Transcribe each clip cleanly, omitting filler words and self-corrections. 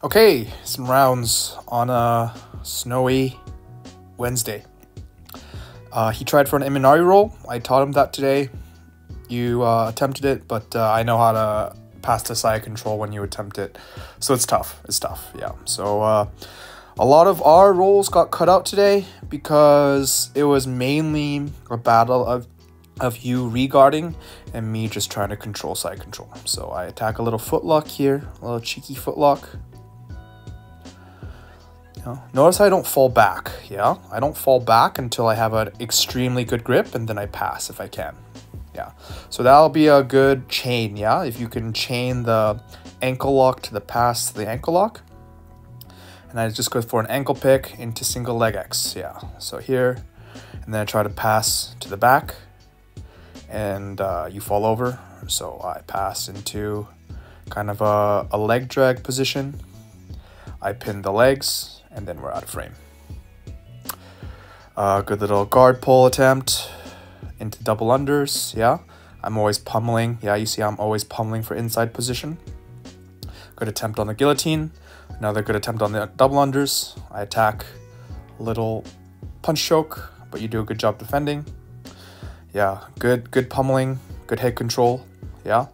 Okay, some rounds on a snowy Wednesday. He tried for an Imanari roll. I taught him that today. You attempted it, but I know how to pass the side control when you attempt it. So it's tough. It's tough, yeah. So a lot of our rolls got cut out today because it was mainly a battle of you re-guarding and me just trying to control side control. So I attack a little footlock here, a little cheeky footlock. Notice I don't fall back, yeah? I don't fall back until I have an extremely good grip, and then I pass if I can, yeah? So that'll be a good chain, yeah? If you can chain the ankle lock to the pass to the ankle lock. And I just go for an ankle pick into single leg X, yeah? So here, and then I try to pass to the back, and you fall over. So I pass into kind of a leg drag position. I pin the legs, and then we're out of frame. Good little guard pull attempt into double unders, yeah? I'm always pummeling, yeah, you see I'm always pummeling for inside position. Good attempt on the guillotine. Another good attempt on the double unders. I attack, little punch choke, but you do a good job defending. Yeah, good pummeling, good head control, yeah?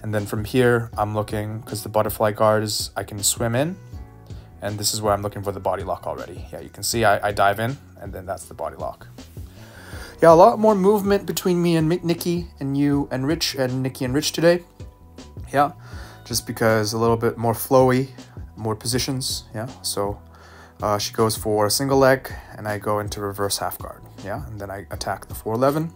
And then from here, I'm looking, because the butterfly guard is, I can swim in. And this is where I'm looking for the body lock already. Yeah, you can see I dive in, and then that's the body lock. Yeah, a lot more movement between me and Nikki and you and Rich and Nikki and Rich today. Yeah, just because a little bit more flowy, more positions. Yeah, so she goes for a single leg, and I go into reverse half guard. Yeah, and then I attack the 411.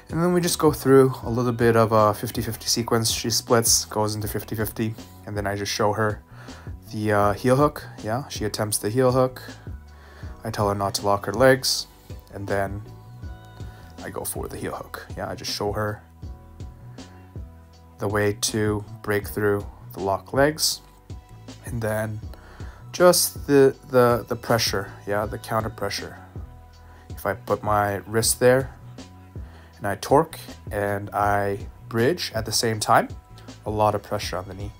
And then we just go through a little bit of a 50-50 sequence. She splits, goes into 50-50, and then I just show her the heel hook. Yeah, she attempts the heel hook. I tell her not to lock her legs, and then I go for the heel hook. Yeah, I just show her the way to break through the lock legs, and then just the pressure, yeah, the counter pressure. If I put my wrist there and I torque and I bridge at the same time, a lot of pressure on the knee.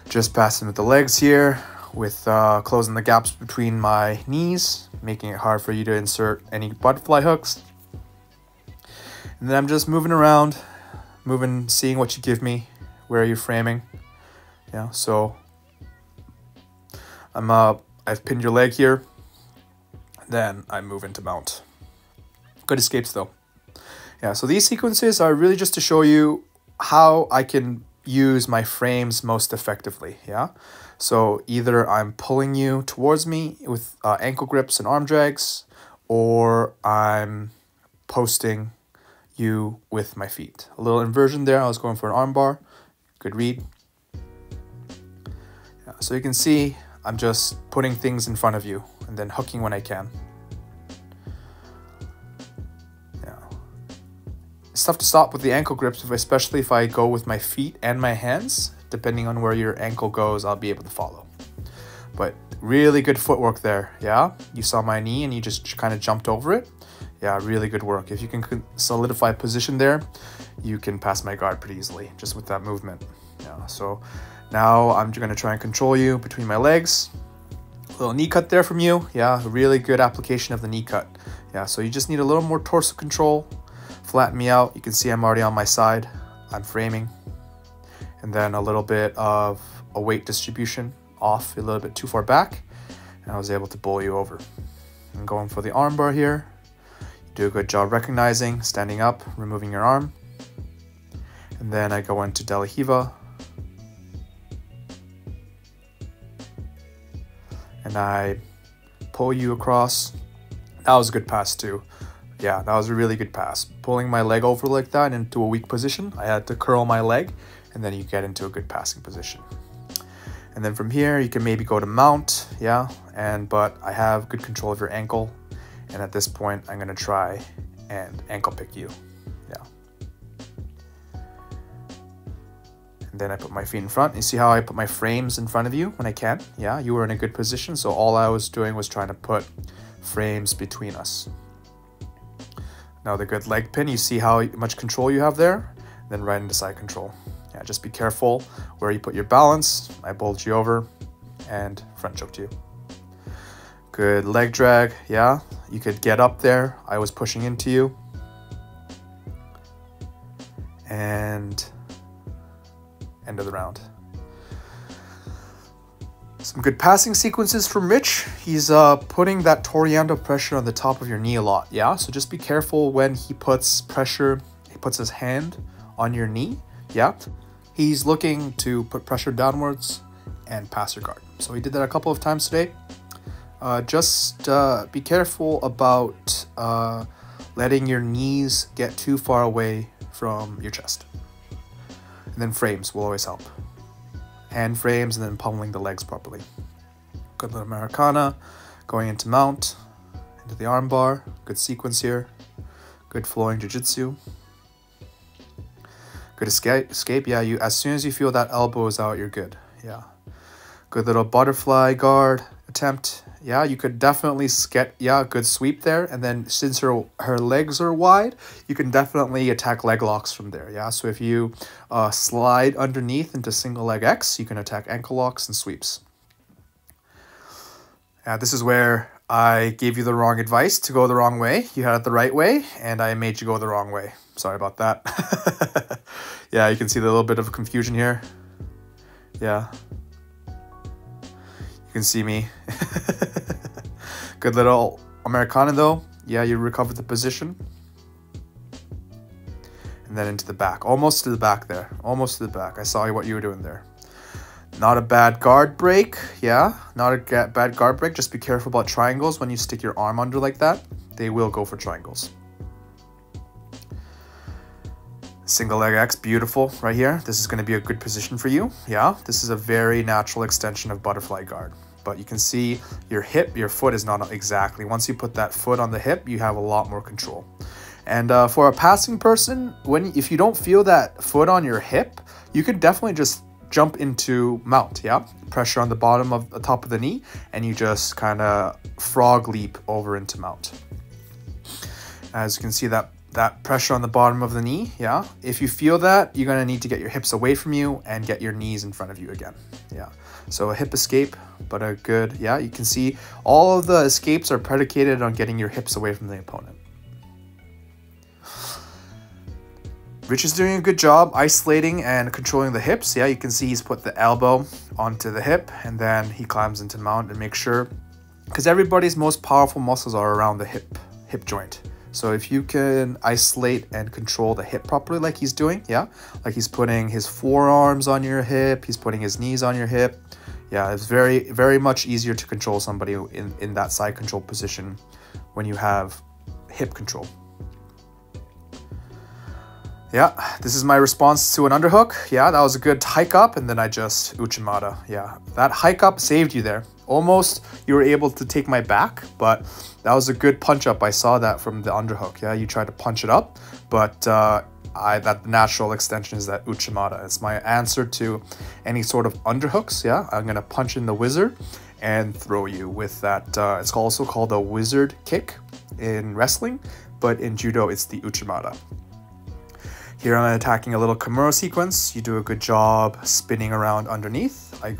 Just passing with the legs here, with closing the gaps between my knees, making it hard for you to insert any butterfly hooks. And then I'm just moving around, seeing what you give me, where you're framing. Yeah, so I've pinned your leg here, then I move into mount. Good escapes though. Yeah, so these sequences are really just to show you how I can use my frames most effectively, yeah? So either I'm pulling you towards me with ankle grips and arm drags, or I'm posting you with my feet. A little inversion there, I was going for an arm bar. Good read. Yeah, so you can see I'm just putting things in front of you and then hooking when I can. It's tough to stop with the ankle grips, especially if I go with my feet and my hands. Depending on where your ankle goes, I'll be able to follow. But really good footwork there, yeah? You saw my knee and you just kind of jumped over it. Yeah, really good work. If you can solidify position there, you can pass my guard pretty easily, just with that movement. Yeah, so now I'm going to try and control you between my legs. A little knee cut there from you. Yeah, really good application of the knee cut. Yeah, so you just need a little more torso control. Flatten me out. You can see I'm already on my side. I'm framing. And then a little bit of a weight distribution off, a little bit too far back. And I was able to bowl you over. I'm going for the arm bar here. You do a good job recognizing, standing up, removing your arm. And then I go into De La Riva. And I pull you across. That was a good pass too. Yeah, that was a really good pass. Pulling my leg over like that into a weak position, I had to curl my leg, and then you get into a good passing position. And then from here, you can maybe go to mount, yeah, but I have good control of your ankle, and at this point, I'm gonna try and ankle pick you, yeah. And then I put my feet in front. You see how I put my frames in front of you when I can? Yeah, you were in a good position, so all I was doing was trying to put frames between us. Now the good leg pin, you see how much control you have there? Then right into side control. Yeah, Yeah, just be careful where you put your balance. I bowled you over and front choked you. Good leg drag. Yeah, you could get up there. I was pushing into you. And end of the round. Some good passing sequences from Rich. He's putting that Toreando pressure on the top of your knee a lot. Yeah, so just be careful when he puts pressure. He puts his hand on your knee. Yeah, he's looking to put pressure downwards and pass your guard. So he did that a couple of times today. Just be careful about letting your knees get too far away from your chest. And then frames will always help. Hand frames and then pummeling the legs properly. Good little Americana. Going into mount, into the arm bar. Good sequence here. Good flowing jiu-jitsu. Good escape. Yeah, you as soon as you feel that elbow is out, you're good. Yeah. Good little butterfly guard attempt. Yeah, you could definitely get, yeah, good sweep there. And then since her legs are wide, you can definitely attack leg locks from there. Yeah, so if you slide underneath into single leg X, you can attack ankle locks and sweeps. Yeah, this is where I gave you the wrong advice to go the wrong way. You had it the right way, and I made you go the wrong way. Sorry about that. Yeah, you can see the little bit of confusion here. Yeah. You can see me. Good little Americana though. Yeah, you recovered the position. And then into the back. Almost to the back there. Almost to the back. I saw what you were doing there. Not a bad guard break. Yeah, not a bad guard break. Just be careful about triangles when you stick your arm under like that. They will go for triangles. Single leg X, beautiful right here. This is going to be a good position for you. Yeah, this is a very natural extension of butterfly guard. But you can see your hip, your foot is not exactly. Once you put that foot on the hip, you have a lot more control. And for a passing person, if you don't feel that foot on your hip, you could definitely just jump into mount. Yeah, pressure on the bottom of the top of the knee, and you just kind of frog leap over into mount. As you can see that pressure on the bottom of the knee, yeah. If you feel that, you're gonna need to get your hips away from you and get your knees in front of you again. Yeah. So a hip escape, but a good, yeah, you can see all of the escapes are predicated on getting your hips away from the opponent. Rich is doing a good job isolating and controlling the hips. Yeah, you can see he's put the elbow onto the hip and then he climbs into mount and makes sure, because everybody's most powerful muscles are around the hip joint. So if you can isolate and control the hip properly like he's doing, yeah, like he's putting his forearms on your hip, he's putting his knees on your hip. Yeah, it's very, very much easier to control somebody in that side control position when you have hip control. Yeah, this is my response to an underhook. Yeah, that was a good hike up, and then I just Uchimata. Yeah, that hike up saved you there. Almost you were able to take my back, but that was a good punch up. I saw that from the underhook. Yeah, you tried to punch it up, but that natural extension is that Uchimata. It's my answer to any sort of underhooks. Yeah, I'm gonna punch in the wizard and throw you with that. It's also called a wizard kick in wrestling, but in judo it's the Uchimata. Here I'm attacking a little Kimura sequence. You do a good job spinning around underneath. I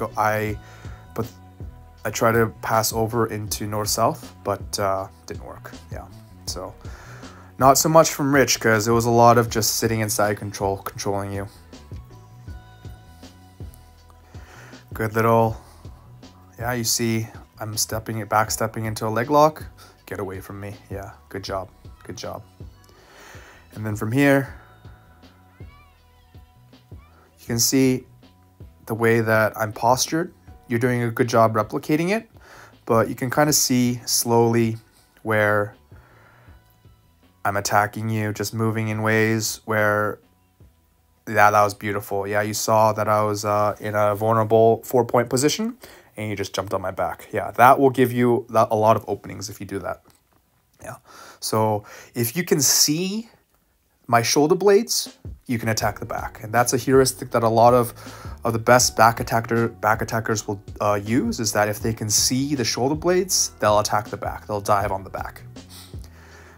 try to pass over into north-south, but didn't work. Yeah, so not so much from Rich because it was a lot of just sitting inside controlling you. Good little, yeah, you see I'm backstepping into a leg lock. Get away from me. Yeah, good job. Good job. And then from here, you can see the way that I'm postured. You're doing a good job replicating it, but you can kind of see slowly where I'm attacking you, just moving in ways where, yeah, that was beautiful. Yeah, you saw that I was in a vulnerable 4-point position and you just jumped on my back. Yeah, that will give you a lot of openings if you do that. Yeah, so if you can see my shoulder blades, you can attack the back. And that's a heuristic that a lot of the best back attackers will use, is that if they can see the shoulder blades, they'll attack the back. They'll dive on the back.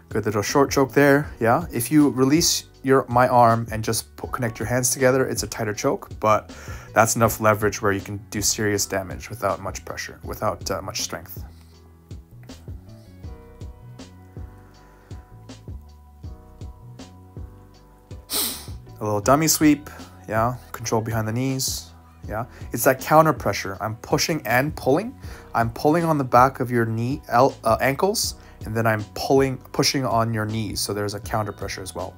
Good little short choke there. Yeah, if you release my arm and just connect your hands together, it's a tighter choke, but that's enough leverage where you can do serious damage without much pressure, without much strength. A little dummy sweep, yeah, control behind the knees, yeah. It's that counter pressure. I'm pushing and pulling. I'm pulling on the back of your ankles, and then I'm pushing on your knees, so there's a counter pressure as well.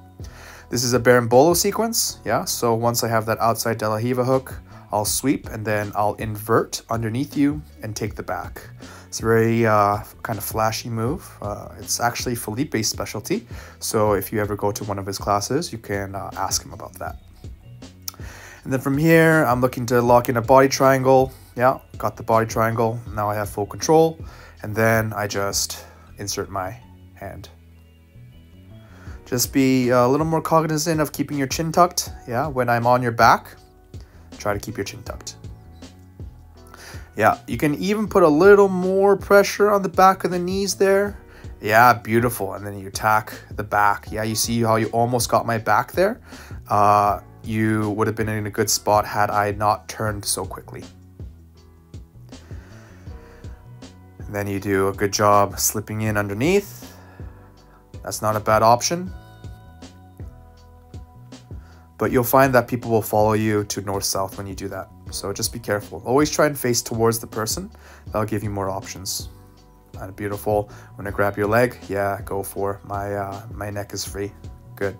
This is a berimbolo sequence, yeah, so once I have that outside De La Riva hook, I'll sweep, and then I'll invert underneath you and take the back. It's a very kind of flashy move. It's actually Felipe's specialty, so if you ever go to one of his classes, you can ask him about that. And then from here, I'm looking to lock in a body triangle. Yeah, got the body triangle. Now I have full control, and then I just insert my hand. Just be a little more cognizant of keeping your chin tucked. Yeah, when I'm on your back, try to keep your chin tucked. Yeah, you can even put a little more pressure on the back of the knees there. Yeah, beautiful. And then you attack the back. Yeah, you see how you almost got my back there? You would have been in a good spot had I not turned so quickly. And then you do a good job slipping in underneath. That's not a bad option. But you'll find that people will follow you to north-south when you do that. So just be careful. Always try and face towards the person. That'll give you more options. And beautiful. When I grab your leg, yeah, go for my neck is free. Good.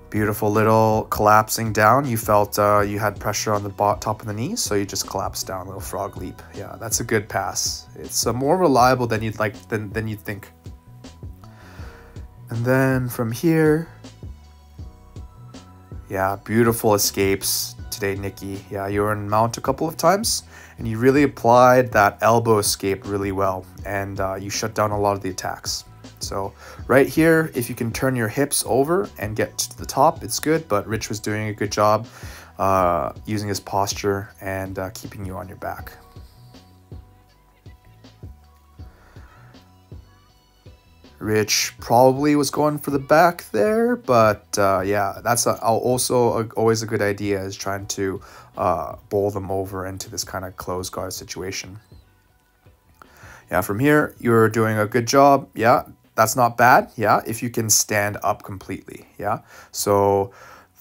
Beautiful little collapsing down. You felt you had pressure on the top of the knees, so you just collapsed down, little frog leap. Yeah, that's a good pass. It's more reliable than you'd like than you'd think. And then from here, yeah, beautiful escapes today, Nikki. Yeah, you were in mount a couple of times, and you really applied that elbow escape really well, and you shut down a lot of the attacks. So right here, if you can turn your hips over and get to the top, it's good, but Rich was doing a good job using his posture and keeping you on your back. Rich probably was going for the back there, but yeah, that's also always a good idea, is trying to bowl them over into this kind of closed guard situation. Yeah, from here, you're doing a good job. Yeah, that's not bad. Yeah, if you can stand up completely. Yeah, so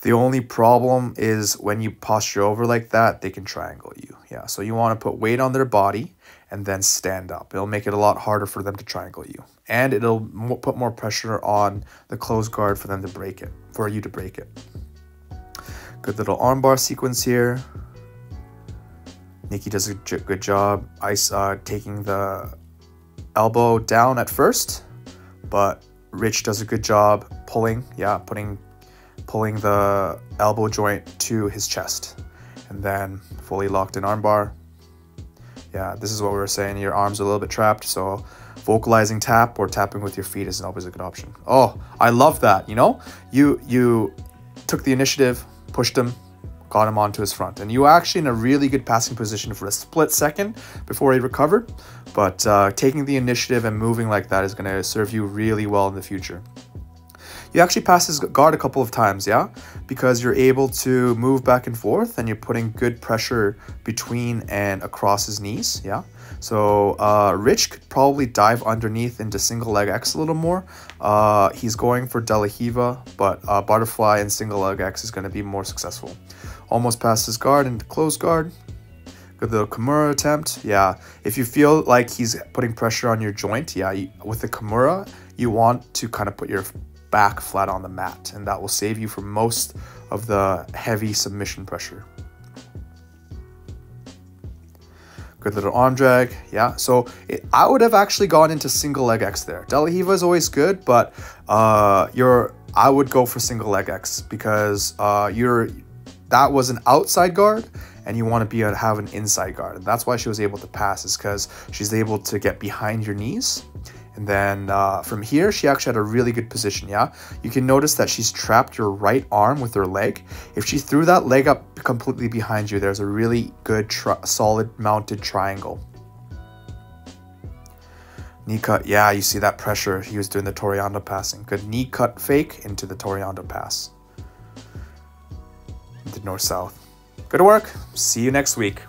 the only problem is when you posture over like that, they can triangle you. Yeah, so you want to put weight on their body and then stand up. It'll make it a lot harder for them to triangle you. And it'll put more pressure on the closed guard for them to break it, for you to break it. Good little armbar sequence here. Nikki does a good job taking the elbow down at first, but Rich does a good job pulling, yeah, pulling the elbow joint to his chest, and then fully locked in armbar. Yeah, this is what we were saying. Your arms are a little bit trapped, so vocalizing tap or tapping with your feet is always a good option. Oh, I love that. You know, you took the initiative, pushed him, got him onto his front, and you were actually in a really good passing position for a split second before he recovered. But taking the initiative and moving like that is going to serve you really well in the future. You actually pass his guard a couple of times, yeah? Because you're able to move back and forth and you're putting good pressure between and across his knees, yeah? So Rich could probably dive underneath into single leg X a little more. He's going for De La Riva, but butterfly and single leg X is going to be more successful. Almost past his guard into closed guard. Good little Kimura attempt. Yeah, if you feel like he's putting pressure on your joint, yeah, with the Kimura, you want to kind of put your back flat on the mat, and that will save you from most of the heavy submission pressure. Good little arm drag. Yeah, so I would have actually gone into single leg X there. De La Riva is always good, but I would go for single leg X because that was an outside guard and you want to have an inside guard. And that's why she was able to pass, is because she's able to get behind your knees. And then from here, she actually had a really good position, yeah? You can notice that she's trapped your right arm with her leg. If she threw that leg up completely behind you, there's a really good, solid mounted triangle. Knee cut. Yeah, you see that pressure. He was doing the Toreando passing. Good knee cut fake into the Toreando pass. Into north-south. Good work. See you next week.